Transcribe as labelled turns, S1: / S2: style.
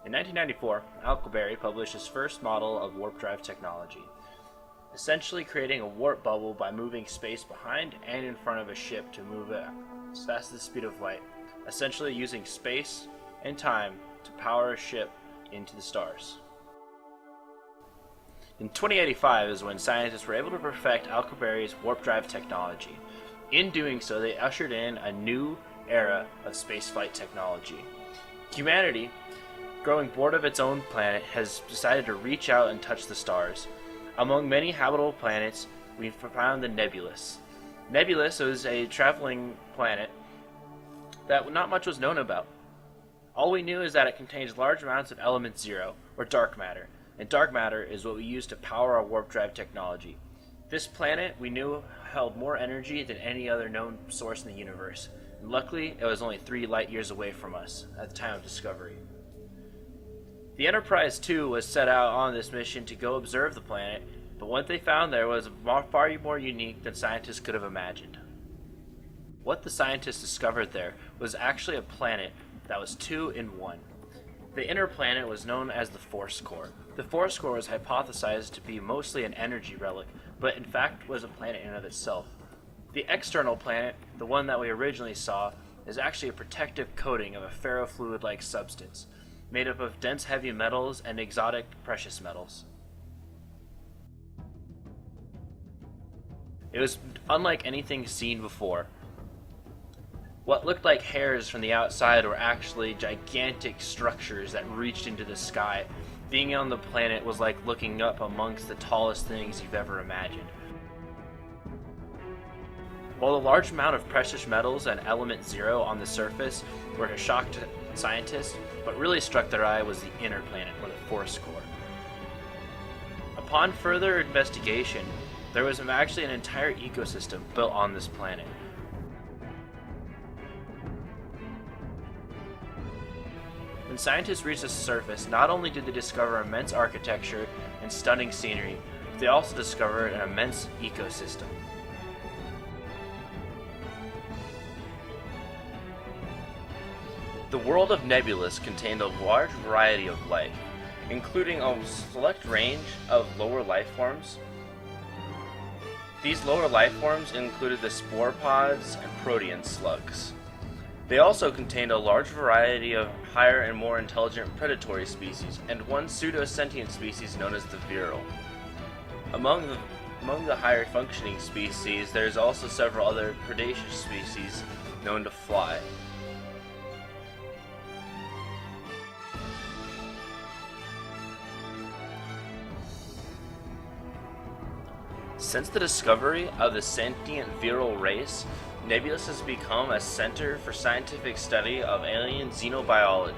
S1: In 1994, Alcubierre published his first model of warp drive technology, essentially creating a warp bubble by moving space behind and in front of a ship to move it as fast as the speed of light, essentially using space and time to power a ship into the stars. In 2085 is when scientists were able to perfect Alcubierre's warp drive technology. In doing so, they ushered in a new era of spaceflight technology. Humanity, growing bored of its own planet, has decided to reach out and touch the stars. Among many habitable planets, we've found the Nebulous. Nebulous is a traveling planet that not much was known about. All we knew is that it contains large amounts of element zero, or dark matter, and dark matter is what we use to power our warp drive technology. This planet we knew held more energy than any other known source in the universe, and luckily it was only 3 light years away from us at the time of discovery. The Enterprise 2 was set out on this mission to go observe the planet, but what they found there was far more unique than scientists could have imagined. What the scientists discovered there was actually a planet that was 2 in 1. The inner planet was known as the Force Core. The Force Core was hypothesized to be mostly an energy relic, but in fact was a planet in and of itself. The external planet, the one that we originally saw, is actually a protective coating of a ferrofluid-like substance, made up of dense heavy metals and exotic precious metals. It was unlike anything seen before. What looked like hairs from the outside were actually gigantic structures that reached into the sky. Being on the planet was like looking up amongst the tallest things you've ever imagined. While the large amount of precious metals and element zero on the surface were a shock to scientists, what really struck their eye was the inner planet, or the Force Core. Upon further investigation, there was actually an entire ecosystem built on this planet. When scientists reached the surface, not only did they discover immense architecture and stunning scenery, but they also discovered an immense ecosystem. The world of Nebulous contained a large variety of life, including a select range of lower life forms. These lower life forms included the sporopods and protean slugs. They also contained a large variety of higher and more intelligent predatory species, and one pseudo-sentient species known as the Viral. Among the higher functioning species, there's also several other predaceous species known to fly. Since the discovery of the sentient Viral race, Nebulous has become a center for scientific study of alien xenobiology.